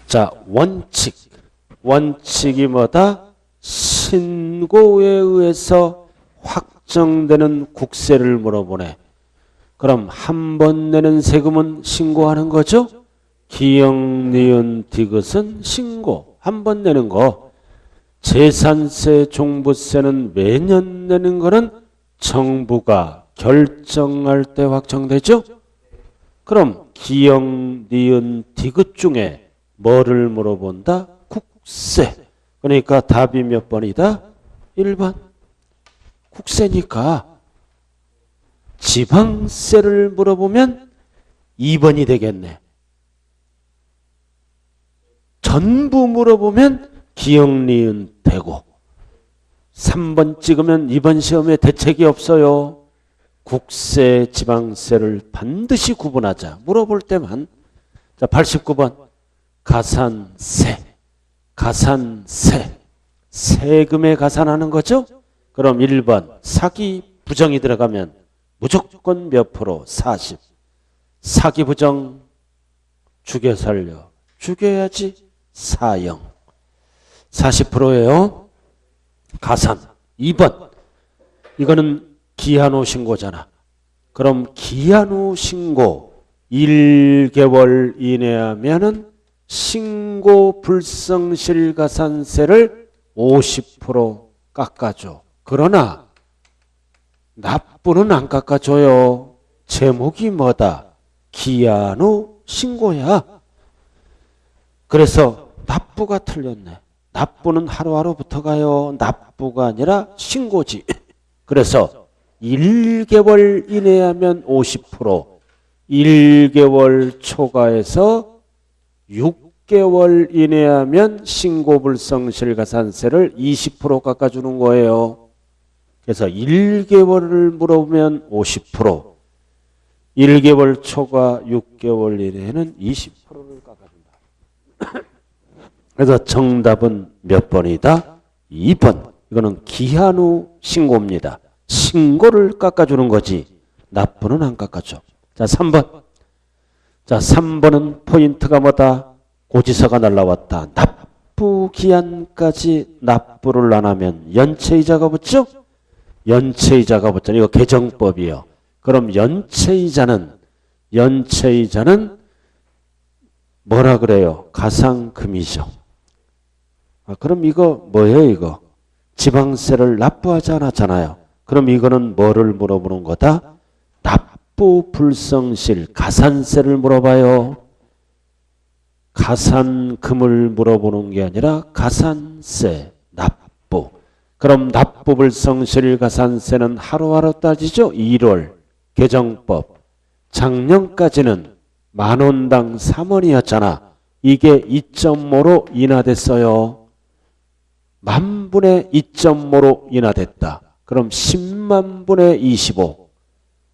자, 원칙. 원칙이 뭐다? 신고에 의해서 확정되는 국세를 물어보네. 그럼 한 번 내는 세금은 신고하는 거죠? 기역, 니은, 디귿은 신고. 한 번 내는 거. 재산세, 종부세는 매년 내는 거는 정부가 결정할 때 확정되죠? 그럼 기역, 니은, 디귿 중에 뭐를 물어본다? 국세. 그러니까 답이 몇 번이다? 1번. 국세니까 지방세를 물어보면 2번이 되겠네. 전부 물어보면 기역, 니은 되고 3번 찍으면 이번 시험에 대책이 없어요. 국세, 지방세를 반드시 구분하자. 물어볼 때만. 자, 89번. 가산세. 가산세. 세금에 가산하는 거죠? 그럼 1번. 사기 부정이 들어가면 무조건 몇 프로? 40. 사기 부정 죽여 살려. 죽여야지. 4영. 40%예요. 가산. 2번. 이거는 기한 후 신고잖아. 그럼 기한 후 신고 1개월 이내 하면은 신고 불성실 가산세를 50% 깎아줘. 그러나 납부는 안 깎아줘요. 제목이 뭐다? 기한 후 신고야. 그래서 납부가 틀렸네. 납부는 하루하루부터 가요. 납부가 아니라 신고지. 그래서 1개월 이내 하면 50%, 1개월 초과해서 6개월 이내 하면 신고불성실 가산세를 20% 깎아주는 거예요. 그래서 1개월을 물어보면 50%, 1개월 초과 6개월 이내에는 20%를 깎아준다. 그래서 정답은 몇 번이다? 2번. 이거는 기한 후 신고입니다. 신고를 깎아주는 거지 납부는 안 깎아줘. 자, 3번. 자, 3번은 포인트가 뭐다? 고지서가 날라왔다. 납부 기한까지 납부를 안 하면 연체이자가 붙죠? 연체이자가 붙잖아. 이거 개정법이에요. 그럼 연체이자는 뭐라 그래요? 가상금이죠. 아, 그럼 이거 뭐예요, 이거? 지방세를 납부하지 않았잖아요. 그럼 이거는 뭐를 물어보는 거다? 납부 불성실 가산세를 물어봐요. 가산금을 물어보는 게 아니라 가산세, 납부. 그럼 납부 불성실 가산세는 하루하루 따지죠? 1월 개정법. 작년까지는 만원당 3원이었잖아. 이게 2.5로 인하됐어요. 만분의 2.5로 인하됐다. 그럼 10만 분의 25.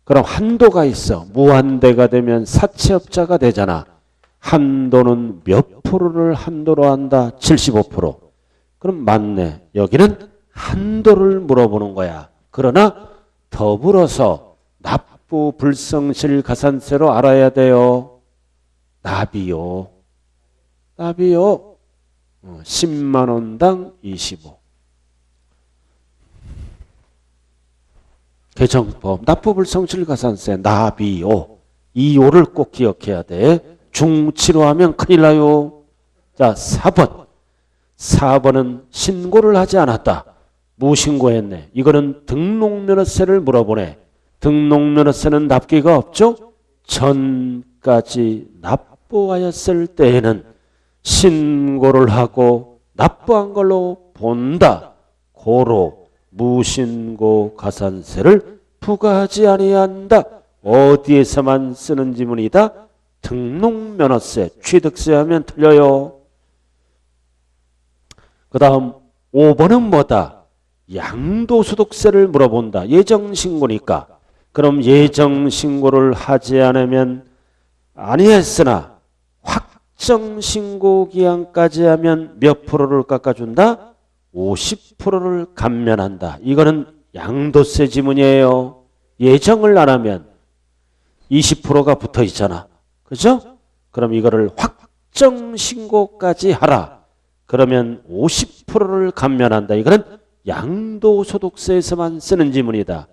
그럼 한도가 있어. 무한대가 되면 사채업자가 되잖아. 한도는 몇 프로를 한도로 한다? 75%. 그럼 맞네. 여기는 한도를 물어보는 거야. 그러나 더불어서 납부 불성실 가산세로 알아야 돼요. 납이요. 10만 원당 25. 개정법 납부불성실 가산세 납이요. 이 요를 꼭 기억해야 돼. 중치로 하면 큰일 나요. 자, 4번. 4번은 신고를 하지 않았다. 무신고했네. 이거는 등록면허세를 물어보네. 등록면허세는 납기가 없죠? 전까지 납부하였을 때에는 신고를 하고 납부한 걸로 본다. 고로 무신고 가산세를 부과하지 아니한다. 어디에서만 쓰는 지문이다? 등록면허세, 취득세 하면 틀려요. 그 다음 5번은 뭐다? 양도소득세를 물어본다. 예정신고니까. 그럼 예정신고를 하지 않으면 아니했으나 확정신고 기한까지 하면 몇 프로를 깎아준다? 50%를 감면한다. 이거는 양도세 지문이에요. 예정을 안 하면 20%가 붙어 있잖아. 그죠? 그럼 이거를 확정 신고까지 하라. 그러면 50%를 감면한다. 이거는 양도소득세에서만 쓰는 지문이다.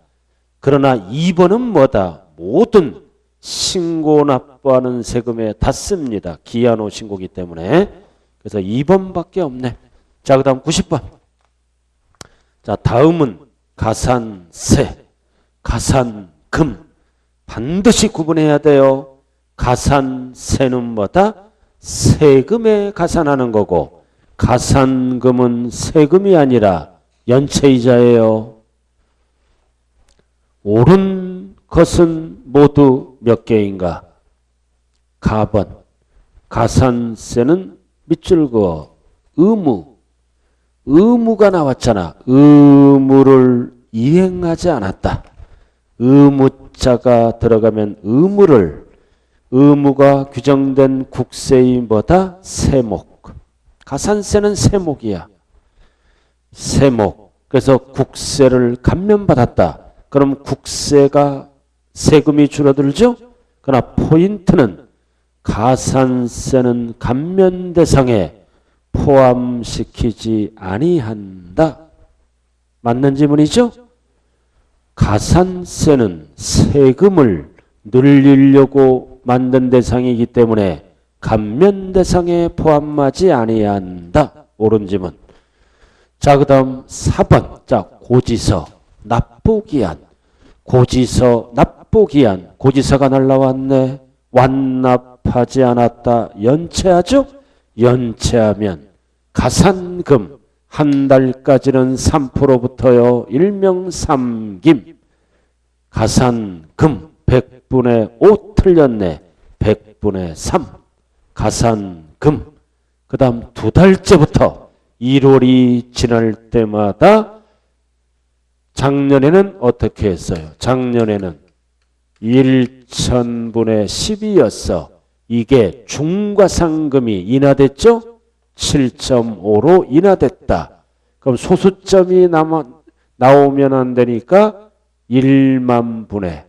그러나 2번은 뭐다? 모든 신고 납부하는 세금에 다 씁니다. 기한 후 신고기 때문에. 그래서 2번밖에 없네. 자, 그 다음 90번. 자, 다음은 가산세, 가산금. 반드시 구분해야 돼요. 가산세는 뭐다? 세금에 가산하는 거고, 가산금은 세금이 아니라 연체이자예요. 옳은 것은 모두 몇 개인가? 가번. 가산세는 밑줄 그어 의무. 의무가 나왔잖아. 의무를 이행하지 않았다. 의무자가 들어가면 의무가 규정된 국세의 뭐다? 세목. 가산세는 세목이야. 세목. 그래서 국세를 감면받았다. 그럼 국세가 세금이 줄어들죠? 그러나 포인트는 가산세는 감면 대상에 포함시키지 아니한다. 맞는 지문이죠? 가산세는 세금을 늘리려고 만든 대상이기 때문에 감면 대상에 포함하지 아니한다. 옳은 지문. 자, 그 다음 4번. 자, 고지서, 납부기한. 고지서, 납부기한. 고지서가 날라왔네. 완납하지 않았다. 연체하죠? 연체하면 가산금 한 달까지는 3%부터요. 일명 3김. 가산금 100분의 5 틀렸네. 100분의 3. 가산금. 그 다음 2달째부터 1월이 지날 때마다 작년에는 어떻게 했어요? 작년에는 1,000분의 10이었어. 이게 중과상금이 인하됐죠? 7.5로 인하됐다. 그럼 소수점이 나오면 안 되니까 1만 분의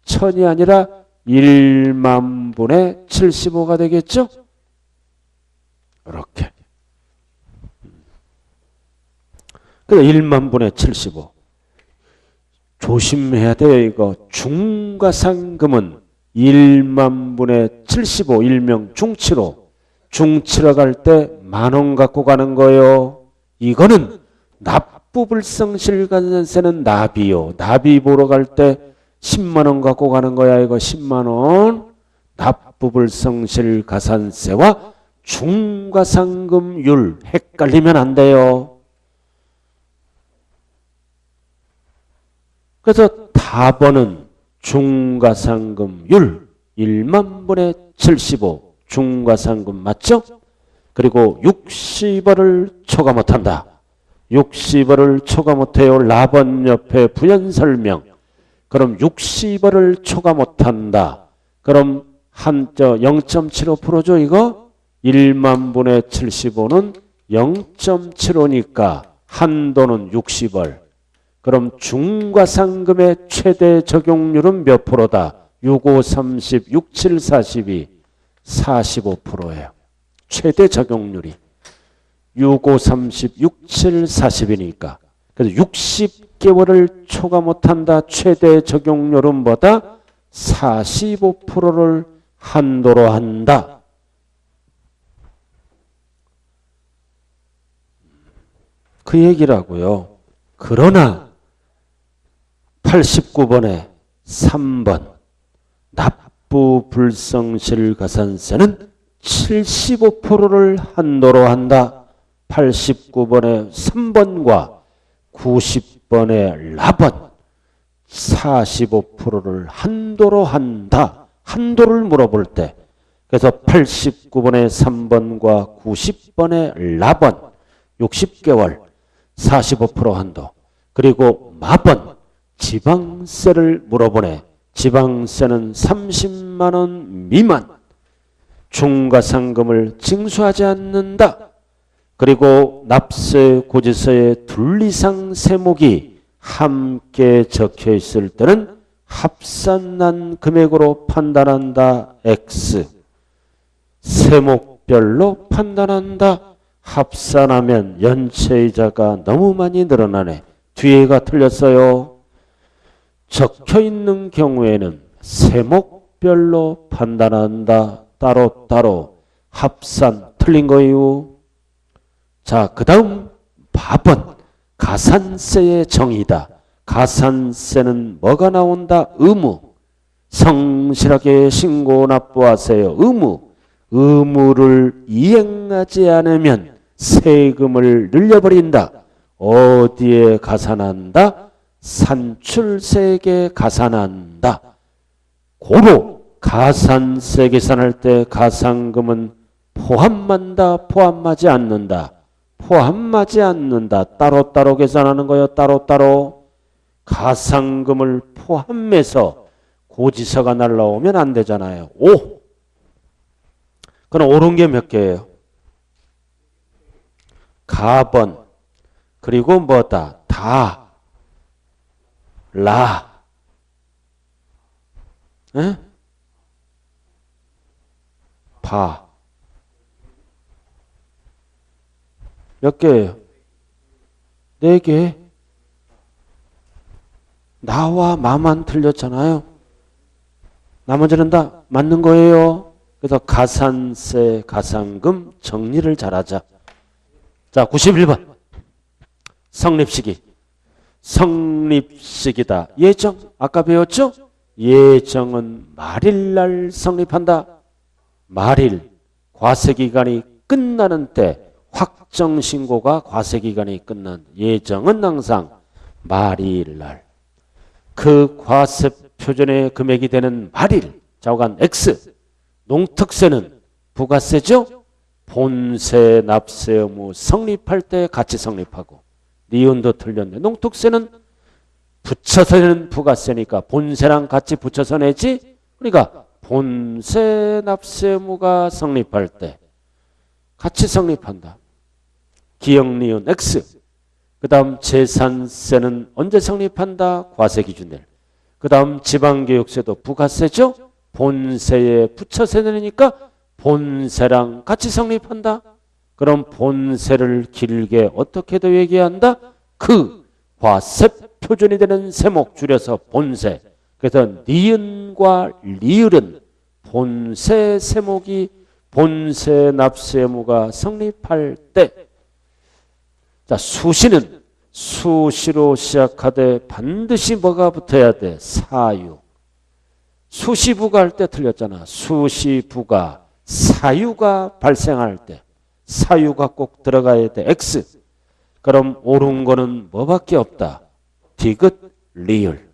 1000이 아니라 1만 분의 75가 되겠죠? 이렇게. 그래서 1만 분의 75. 조심해야 돼요. 이거 중과상금은 1만 분의 75, 일명 중치로. 중치러 갈 때 10,000원 갖고 가는 거예요. 이거는 납부불성실가산세는 나비요. 나비 보러 갈 때 10만 원 갖고 가는 거야. 이거 10만 원. 납부불성실가산세와 중과상금률 헷갈리면 안 돼요. 그래서 답번은 중과상금률 1만 분의 75 중과상금 맞죠? 그리고 60원을 초과 못한다. 60원을 초과 못해요. 라번 옆에 부연설명. 그럼 60원을 초과 못한다. 그럼 0.75%죠 이거? 1만 분의 75는 0.75니까 한도는 60원. 그럼 중과상금의 최대 적용률은 몇 프로다? 6, 5, 30, 6, 7, 42, 45%예요. 최대 적용률이. 6, 5, 30, 6, 7, 40이니까. 그래서 60개월을 초과 못한다. 최대 적용률은 뭐다? 45%를 한도로 한다. 그 얘기라고요. 그러나 89번에 3번 납부불성실가산세는 75%를 한도로 한다. 89번의 3번과 90번의 라번 45%를 한도로 한다. 한도를 물어볼 때. 그래서 89번의 3번과 90번의 라번 60개월 45% 한도. 그리고 마번 지방세를 물어보네. 지방세는 30만 원 미만 중과상금을 징수하지 않는다. 그리고 납세 고지서에 둘 이상 세목이 함께 적혀 있을 때는 합산난 금액으로 판단한다. X. 세목 세목별로 판단한다. 합산하면 연체이자가 너무 많이 늘어나네. 뒤에가 틀렸어요. 적혀있는 경우에는 세목별로 판단한다. 따로따로 합산 틀린 거예요. 자, 그 다음 밥은 가산세의 정의다. 가산세는 뭐가 나온다? 의무. 성실하게 신고 납부하세요. 의무. 의무를 이행하지 않으면 세금을 늘려버린다. 어디에 가산한다? 산출세액에 가산한다. 고로 가산세 계산할 때 가산금은 포함한다, 포함하지 않는다. 포함하지 않는다. 따로따로 계산하는 거예요. 따로따로. 가산금을 포함해서 고지서가 날라오면 안 되잖아요. 5. 그럼 옳은 게 몇 개예요? 가번. 그리고 뭐다? 다. 라. 에? 바. 몇 개예요? 4개. 나와 마만 틀렸잖아요. 나머지는 다 맞는 거예요. 그래서 가산세, 가산금 정리를 잘하자. 자, 91번. 성립시기. 성립시기다. 예정. 아까 배웠죠? 예정은 말일날 성립한다. 말일. 과세기간이 끝나는 때 확정신고가 과세기간이 끝난 예정은 항상 말일날. 그 과세표준의 금액이 되는 말일. 좌우간 X. 농특세는 부가세죠? 본세 납세 의무 성립할 때 같이 성립하고. 니은도 틀렸네. 농특세는 붙여서 내는 부가세니까 본세랑 같이 붙여서 내지. 그러니까 본세 납세 의무가 성립할 때 같이 성립한다. 기역 니은 X. 그 다음 재산세는 언제 성립한다? 과세기준일. 그 다음 지방교육세도 부가세죠? 본세에 붙여서 내니까 본세랑 같이 성립한다. 그럼 본세를 길게 어떻게도 얘기한다? 그 과세표준이 되는 세목 줄여서 본세. 그래서 니은과 리을은 본세 세목이 본세 납세 의무가 성립할 때. 자, 수시는 수시로 시작하되 반드시 뭐가 붙어야 돼? 사유. 수시부가 할 때 틀렸잖아. 수시부가 사유가 발생할 때 사유가 꼭 들어가야 돼. X. 그럼 옳은 거는 뭐밖에 없다? 디귿, 리을.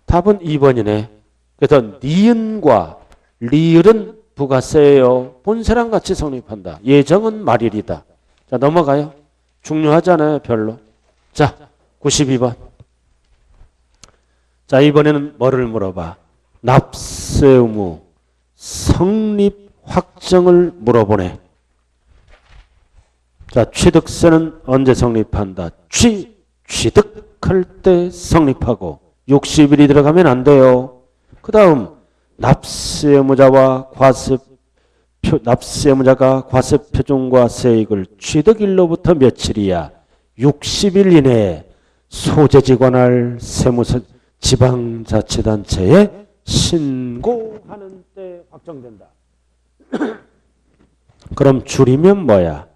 답은 2번이네. 그래서 니은과 리을은 부가세예요. 본세랑 같이 성립한다. 예정은 말일이다. 자, 넘어가요. 중요하잖아요. 별로. 자, 92번. 자, 이번에는 뭐를 물어봐? 납세 의무 성립 확정을 물어보네. 자, 취득세는 언제 성립한다? 취득할 때 성립하고 60일이 들어가면 안 돼요. 그 다음 납세 의무자가 과세표준과 세액을 취득일로부터 며칠이야? 60일 이내에 소재지관할 세무서 지방자치단체에 신고하는 때 확정된다. 그럼 줄이면 뭐야?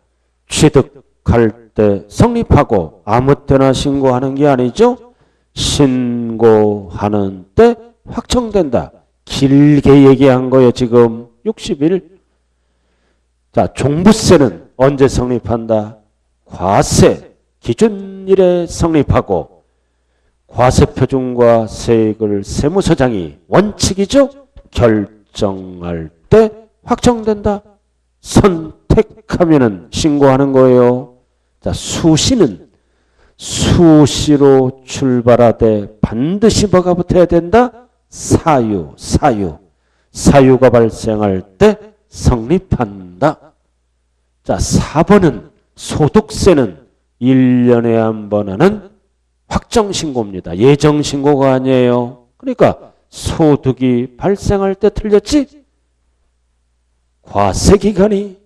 취득할 때 성립하고 아무 때나 신고하는 게 아니죠? 신고하는 때 확정된다. 길게 얘기한 거예요. 지금 60일. 자, 종부세는 언제 성립한다? 과세 기준일에 성립하고 과세표준과 세액을 세무서장이 원칙이죠? 결정할 때 확정된다. 선택하면은 신고하는 거예요. 자, 수시는 수시로 출발하되 반드시 뭐가 붙어야 된다? 사유. 사유가 발생할 때 성립한다. 자, 4번은 소득세는 1년에 한 번 하는 확정신고입니다. 예정신고가 아니에요. 그러니까 소득이 발생할 때 틀렸지? 과세기간이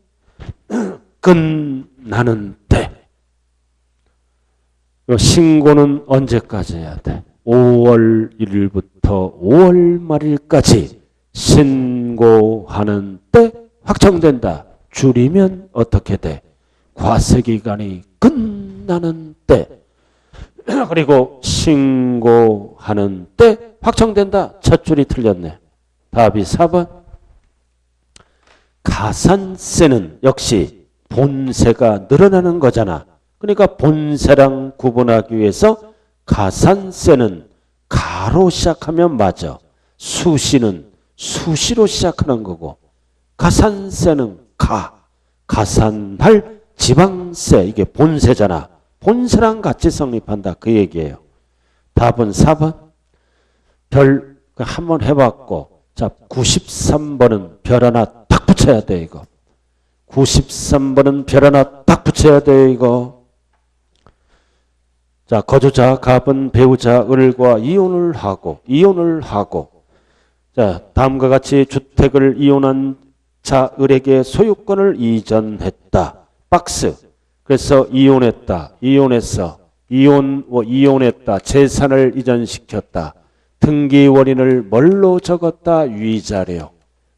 끝나는 때. 신고는 언제까지 해야 돼? 5월 1일부터 5월 말일까지 신고하는 때 확정된다. 줄이면 어떻게 돼? 과세기간이 끝나는 때. 그리고 신고하는 때 확정된다. 첫 줄이 틀렸네. 답이 4번. 가산세는 역시 본세가 늘어나는 거잖아. 그러니까 본세랑 구분하기 위해서 가산세는 가로 시작하면 맞아. 수시는 수시로 시작하는 거고, 가산세는 가산할 지방세, 이게 본세잖아. 본세랑 같이 성립한다, 그 얘기예요. 답은 4번. 별 한번 해봤고, 자 93번은 별 하나 딱 붙여야 돼 이거. 93번은 별 하나 딱 붙여야 돼 이거. 자 거주자 갑은 배우자 을과 이혼을 하고 자 다음과 같이 주택을 이혼한 자 을에게 소유권을 이전했다. 박스. 그래서 이혼했다. 이혼했다. 재산을 이전시켰다. 등기 원인을 뭘로 적었다? 위자료.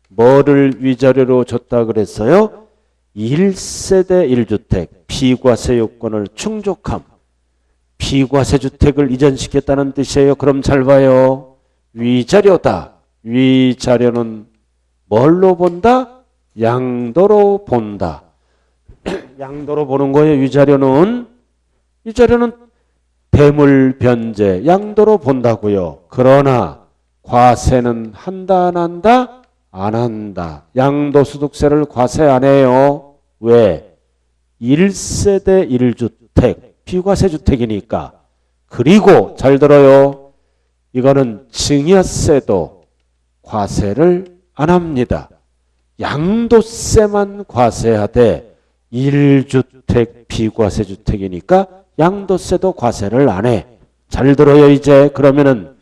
뭐를 위자료로 줬다 그랬어요? 1세대 1주택 비과세 요건을 충족함. 비과세 주택을 이전시켰다는 뜻이에요. 그럼 잘 봐요. 위자료다. 위자료는 뭘로 본다? 양도로 본다. 양도로 보는 거예요. 위자료는 대물 변제 양도로 본다고요. 그러나 과세는 한다 안 한다? 안 한다. 양도소득세를 과세 안 해요. 왜? 1세대 1주택 비과세 주택이니까. 그리고 잘 들어요. 이거는 증여세도 과세를 안 합니다. 양도세만 과세하되 1주택 비과세 주택이니까 양도세도 과세를 안 해. 잘 들어요 이제. 그러면은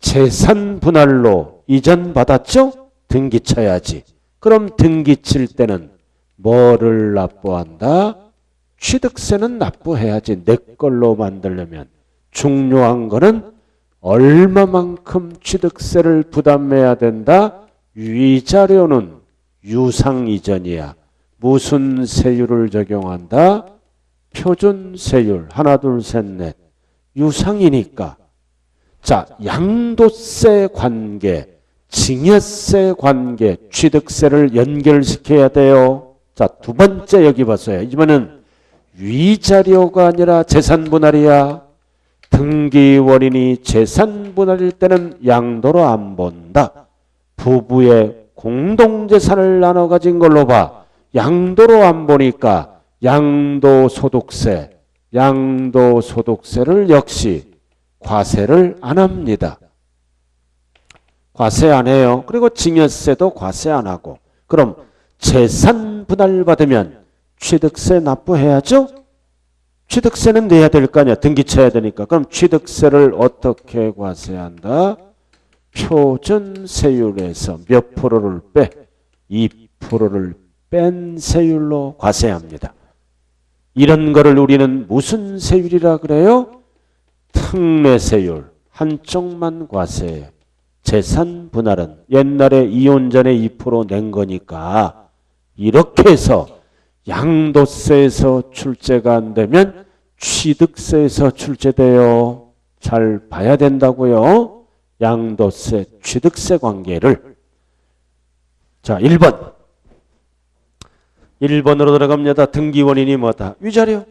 재산 분할로 이전받았죠? 등기 쳐야지. 그럼 등기 칠 때는 뭐를 납부한다? 취득세는 납부해야지. 내 걸로 만들려면. 중요한 거는 얼마만큼 취득세를 부담해야 된다? 위자료는 유상이전이야. 무슨 세율을 적용한다? 표준세율. 하나 둘 셋 넷. 유상이니까. 자, 양도세 관계, 증여세 관계, 취득세를 연결시켜야 돼요. 자, 두 번째 여기 봤어요. 이번에는 위자료가 아니라 재산분할이야. 등기 원인이 재산분할일 때는 양도로 안 본다. 부부의 공동재산을 나눠 가진 걸로 봐. 양도로 안 보니까 양도소득세를 역시 과세를 안 합니다. 과세 안 해요. 그리고 증여세도 과세 안 하고. 그럼 재산 분할 받으면 취득세 납부해야죠? 취득세는 내야 될 거 아니야. 등기 쳐야 되니까. 그럼 취득세를 어떻게 과세한다? 표준세율에서 몇 프로를 빼? 2%를 뺀 세율로 과세합니다. 이런 거를 우리는 무슨 세율이라 그래요? 특례세율. 한쪽만 과세해요. 재산 분할은 옛날에 이혼 전에 2% 낸 거니까 이렇게 해서 양도세에서 출제가 안 되면 취득세에서 출제돼요. 잘 봐야 된다고요. 양도세, 취득세 관계를. 자, 1번. 1번으로 들어갑니다. 등기 원인이 뭐다? 위자료.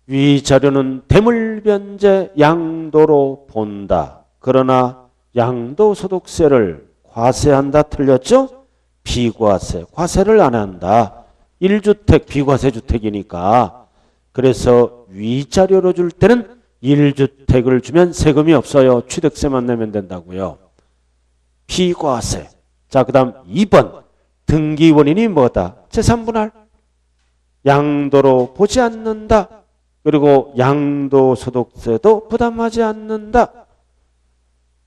위자료는 대물변제 양도로 본다. 그러나 양도소득세를 과세한다. 틀렸죠? 비과세. 과세를 안 한다. 1주택 비과세 주택이니까. 그래서 위자료로 줄 때는 1주택을 주면 세금이 없어요. 취득세만 내면 된다고요. 비과세. 자, 그 다음 2번. 등기 원인이 뭐다? 재산분할. 양도로 보지 않는다. 그리고 양도소득세도 부담하지 않는다.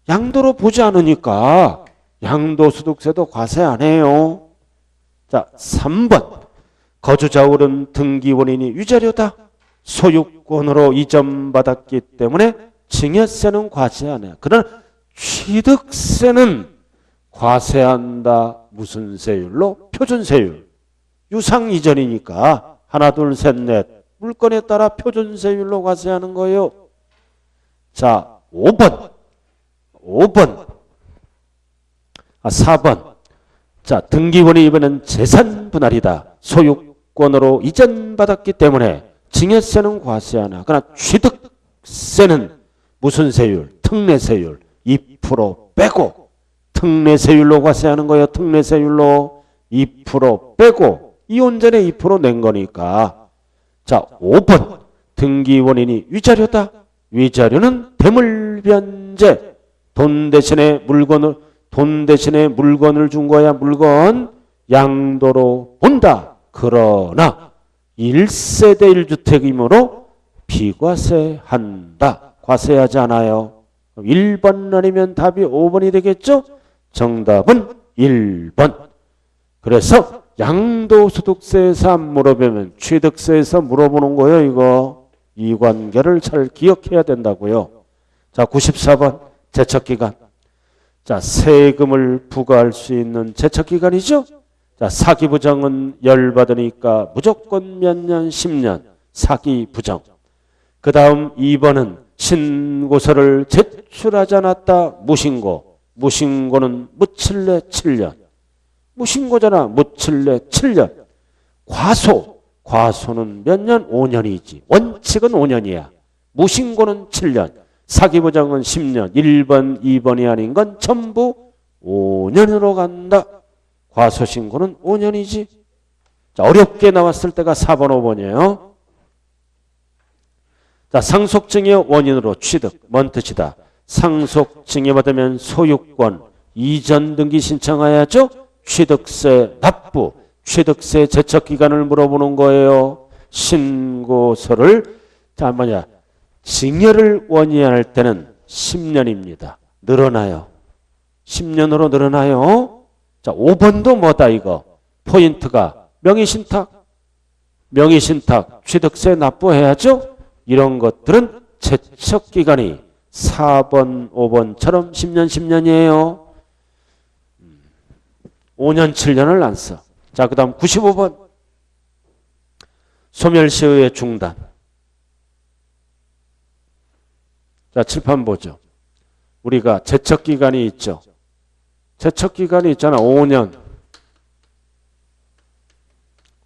양도로 보지 않으니까 양도소득세도 과세 안 해요. 자, 3번. 거주자울은 등기 원인이 위자료다. 소유권으로 이전받았기 때문에 증여세는 과세하네. 그러나 취득세는 과세한다. 무슨 세율로? 표준세율. 유상 이전이니까 하나, 둘, 셋, 넷. 물건에 따라 표준세율로 과세하는 거예요. 자, 5번. 4번. 자, 등기원이 이번엔 재산 분할이다. 소유권으로 이전받았기 때문에 증여세는 과세하나. 그러나 취득세는 무슨 세율? 특례세율. 2% 빼고 특례세율로 과세하는 거예요. 특례세율로 2% 빼고 이혼전에 2% 낸 거니까. 자, 5번. 등기 원인이 위자료다. 위자료는 대물변제. 돈 대신에 물건을 준 거야. 물건 양도로 본다. 그러나 1세대 1주택이므로 비과세한다. 과세하지 않아요. 1번 아니면 답이 5번이 되겠죠? 정답은 1번. 그래서 양도소득세에서 안 물어보면 취득세에서 물어보는 거예요. 이거 이관계를 잘 기억해야 된다고요. 자, 94번 제척기간. 자, 세금을 부과할 수 있는 제척기간이죠. 자, 사기부정은 열받으니까 무조건 몇 년? 10년. 사기부정. 그 다음 2번은 신고서를 제출하지 않았다. 무신고. 무신고는 무칠내 7년. 무신고잖아. 무칠내 7년. 과소. 과소는 몇 년? 5년이지. 원칙은 5년이야. 무신고는 7년. 사기부정은 10년. 1번, 2번이 아닌 건 전부 5년으로 간다. 과소신고는 5년이지. 자, 어렵게 나왔을 때가 4번, 5번이에요. 자, 상속증여 원인으로 취득. 뭔 뜻이다? 상속증여 받으면 소유권 이전 등기 신청해야죠. 취득세 납부. 취득세 제척기간을 물어보는 거예요. 신고서를 자, 증여를 원인할 때는 10년입니다. 늘어나요. 10년으로 늘어나요. 자, 5번도 뭐다 이거? 포인트가 명의신탁. 명의신탁 취득세 납부해야죠. 이런 것들은 제척기간이 4번, 5번처럼 10년, 10년이에요. 5년, 7년을 안 써. 자, 그 다음 95번. 소멸시효의 중단. 자, 칠판 보죠. 우리가 제척기간이 있죠. 제척기간이 있잖아. 5년.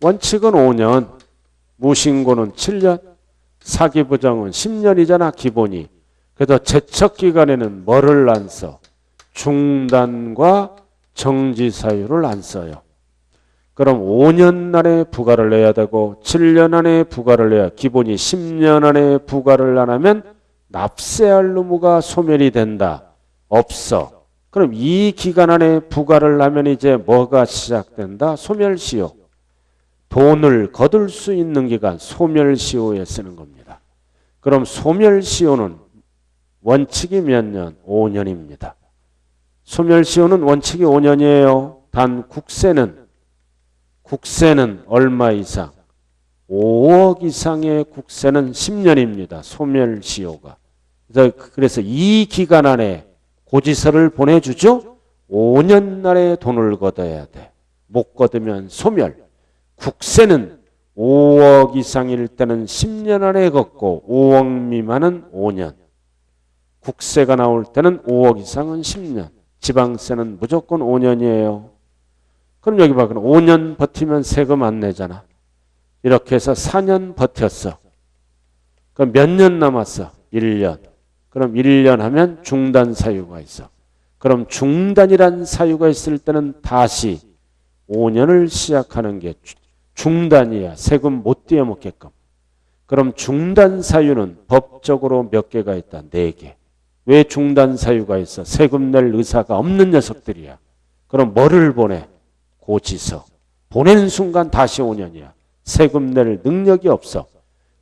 원칙은 5년. 무신고는 7년. 사기부정은 10년이잖아. 기본이. 그래서 제척기간에는 뭐를 안 써? 중단과 정지사유를 안 써요. 그럼 5년 안에 부과를 내야 되고 7년 안에 부과를 내야 기본이 10년 안에 부과를 안 하면 납세할 의무가 소멸이 된다. 없어. 그럼 이 기간 안에 부과를 하면 이제 뭐가 시작된다? 소멸시효. 돈을 거둘 수 있는 기간 소멸시효에 쓰는 겁니다. 그럼 소멸시효는 원칙이 몇 년? 5년입니다. 소멸시효는 원칙이 5년이에요. 단 국세는 얼마 이상? 5억 이상의 국세는 10년입니다. 소멸시효가. 그래서 이 기간 안에 고지서를 보내주죠. 5년 안에 돈을 걷어야 돼. 못 걷으면 소멸. 국세는 5억 이상일 때는 10년 안에 걷고 5억 미만은 5년. 국세가 나올 때는 5억 이상은 10년. 지방세는 무조건 5년이에요. 그럼 여기 봐. 그럼 5년 버티면 세금 안 내잖아. 이렇게 해서 4년 버텼어. 그럼 몇 년 남았어? 1년. 그럼 1년 하면 중단 사유가 있어. 그럼 중단이란 사유가 있을 때는 다시 5년을 시작하는 게 중단이야. 세금 못 떼어먹게끔. 그럼 중단 사유는 법적으로 몇 개가 있다? 4개. 왜 중단 사유가 있어? 세금 낼 의사가 없는 녀석들이야. 그럼 뭐를 보내? 고지서. 보내는 순간 다시 5년이야. 세금 낼 능력이 없어.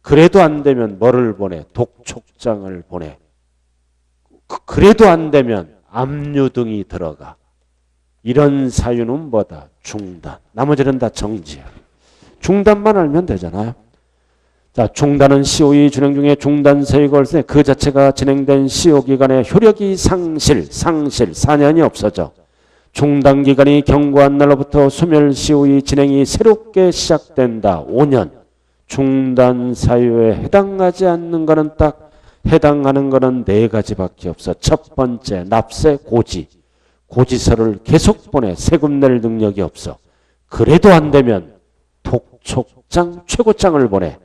그래도 안 되면 뭐를 보내? 독촉장을 보내. 그래도 안 되면 압류 등이 들어가. 이런 사유는 뭐다? 중단. 나머지는 다 정지야. 중단만 알면 되잖아요. 자, 중단은 시효의 준행 중에 중단 사유가 올때 그 자체가 진행된 시효 기간의 효력이 상실, 4년이 없어져. 중단 기간이 경과한 날로부터 소멸 시효의 진행이 새롭게 시작된다. 5년. 중단 사유에 해당하지 않는 거는 딱 해당하는 거는 4가지밖에 없어. 첫 번째, 납세 고지. 고지서를 계속 보내. 세금 낼 능력이 없어. 그래도 안 되면 독촉장, 최고장을 보내.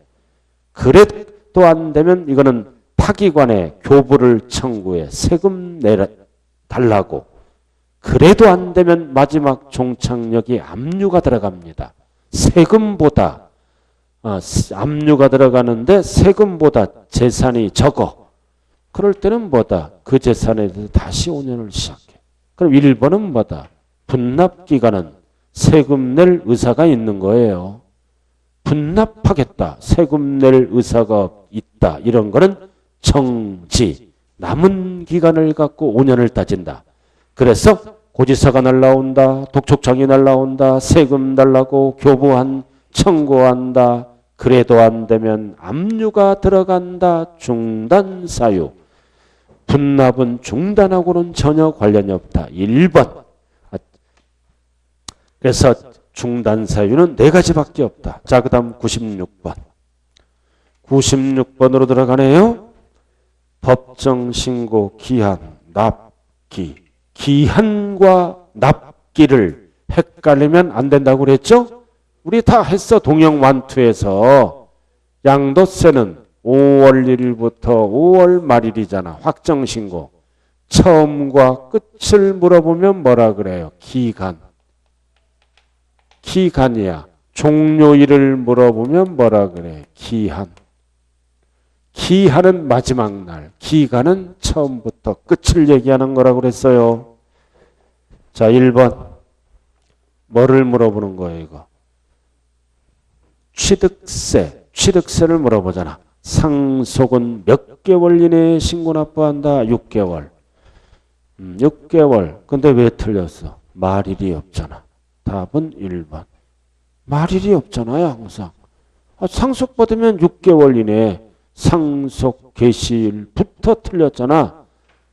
그래도 안 되면 이거는 타기관에 교부를 청구해. 세금 내달라고. 그래도 안 되면 마지막 종착역이 압류가 들어갑니다. 세금보다 압류가 들어가는데 세금보다 재산이 적어. 그럴 때는 뭐다? 그 재산에 대해서 다시 5년을 시작해. 그럼 1번은 뭐다? 분납기간은 세금 낼 의사가 있는 거예요. 분납하겠다. 세금 낼 의사가 있다. 이런 거는 정지. 남은 기간을 갖고 5년을 따진다. 그래서 고지서가 날라온다. 독촉장이 날라온다. 세금 달라고 교부한 청구한다. 그래도 안 되면 압류가 들어간다. 중단 사유. 분납은 중단하고는 전혀 관련이 없다. 1번. 그래서 중단 사유는 4가지밖에 없다. 자, 그 다음 96번. 96번으로 들어가네요. 법정신고 기한, 납기. 기한과 납기를 헷갈리면 안 된다고 그랬죠? 우리 다 했어. 동영완투에서. 양도세는 5월 1일부터 5월 말일이잖아. 확정신고. 처음과 끝을 물어보면 뭐라 그래요? 기간. 기간이야. 종료일을 물어보면 뭐라 그래? 기한. 기한은 마지막 날. 기간은 처음부터 끝을 얘기하는 거라고 그랬어요. 자, 1번. 뭐를 물어보는 거예요, 이거? 취득세. 취득세를 물어보잖아. 상속은 몇 개월 이내에 신고 납부한다? 6개월. 6개월. 근데 왜 틀렸어? 말일이 없잖아. 답은 1번. 말일이 없잖아요, 항상. 상속받으면 6개월 이내에 상속 개시일부터 틀렸잖아.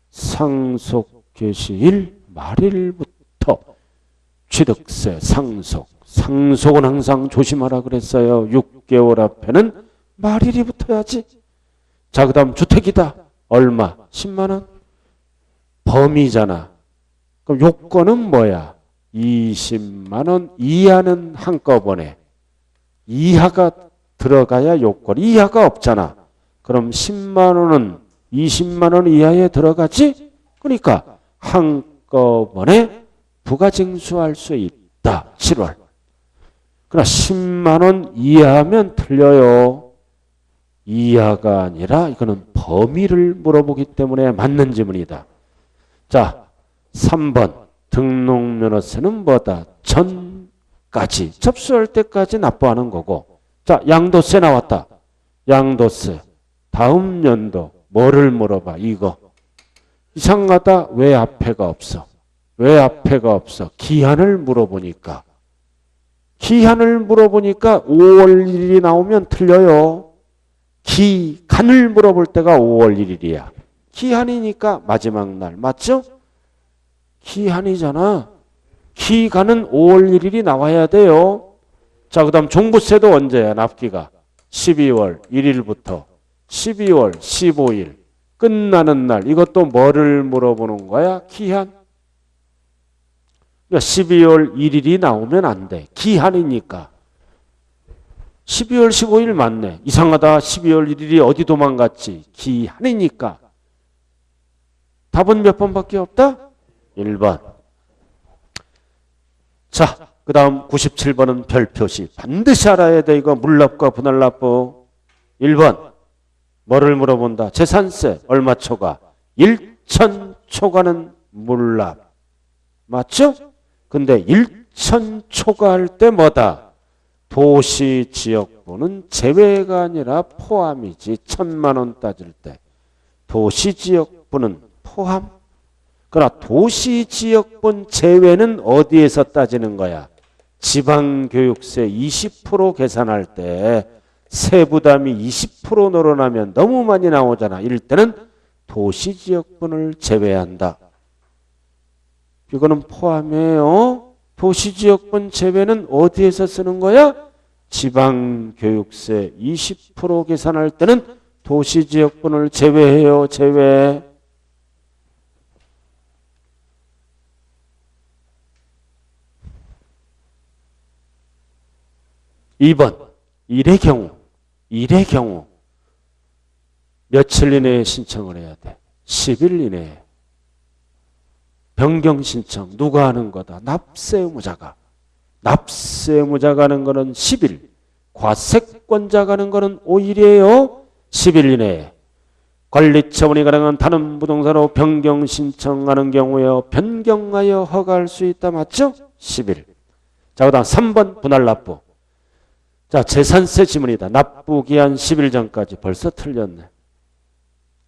상속 개시일 말일부터 취득세, 상속. 상속은 항상 조심하라 그랬어요. 6개월 앞에는 말일이 붙어야지. 자, 그 다음 주택이다. 얼마? 10만 원. 범위잖아. 그럼 요건은 뭐야? 20만 원 이하는 한꺼번에. 이하가 들어가야 요건. 이하가 없잖아. 그럼 10만 원은 20만 원 이하에 들어가지? 그러니까 한꺼번에 부가징수할 수 있다. 7월. 그러나 10만 원 이하면 틀려요. 이하가 아니라 이거는 범위를 물어보기 때문에 맞는 지문이다. 자, 3번. 등록면허세는 뭐다? 전까지. 접수할 때까지 납부하는 거고. 자, 양도세 나왔다. 양도세. 다음 연도 뭐를 물어봐? 이거. 이상하다. 왜 앞에가 없어? 왜 앞에가 없어? 기한을 물어보니까. 기한을 물어보니까 5월 1일이 나오면 틀려요. 기간을 물어볼 때가 5월 1일이야. 기한이니까 마지막 날. 맞죠? 기한이잖아. 기간은 5월 1일이 나와야 돼요. 자, 그 다음 종부세도 언제야? 납기가. 12월 1일부터 12월 15일. 끝나는 날. 이것도 뭐를 물어보는 거야? 기한. 그러니까 12월 1일이 나오면 안 돼. 기한이니까. 12월 15일 맞네. 이상하다. 12월 1일이 어디 도망갔지? 기한이니까. 답은 몇 번밖에 없다? 1번. 자, 그 다음 97번은 별표시. 반드시 알아야 돼. 이거 물납과 분할납부. 1번. 뭐를 물어본다? 재산세. 얼마 초과? 1천 초과는 물납. 맞죠? 근데 1천 초과할 때 뭐다? 도시지역부는 제외가 아니라 포함이지. 1,000만 원 따질 때. 도시지역부는 포함. 그러나 도시지역분 제외는 어디에서 따지는 거야? 지방교육세 20% 계산할 때 세부담이 20% 늘어나면 너무 많이 나오잖아. 이럴 때는 도시지역분을 제외한다. 이거는 포함해요. 도시지역분 제외는 어디에서 쓰는 거야? 지방교육세 20% 계산할 때는 도시지역분을 제외해요. 제외. (2번) 일의 경우 며칠 이내에 신청을 해야 돼? 10일 이내에. 변경 신청 누가 하는 거다? 납세 의무자가. 납세 의무자가 하는 거는 10일. 과세권자가 하는 거는 5일이에요. 10일 이내에. 관리처분이 가능한 다른 부동산으로 변경 신청하는 경우에 변경하여 허가할 수 있다. 맞죠? 10일. 자, 그 다음 3번 분할 납부. 자, 재산세 지문이다. 납부기한 10일 전까지. 벌써 틀렸네.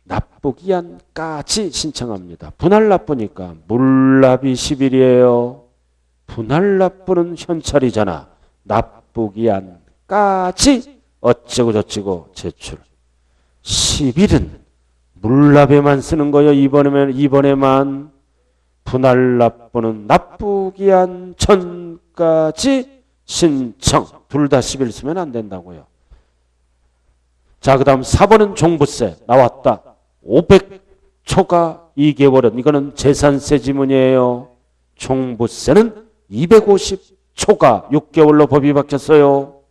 납부기한까지 신청합니다. 분할 납부니까 물납이 10일이에요. 분할 납부는 현찰이잖아. 납부기한까지 어쩌고 저쩌고 제출. 10일은 물납에만 쓰는 거예요. 이번에만. 분할 납부는 납부기한 전까지 신청. 둘 다 10일 쓰면 안 된다고요. 자, 그 다음 4번은 종부세 나왔다. 500초가 2개월은 이거는 재산세 지문이에요. 종부세는 250초가 6개월로 법이 바뀌었어요.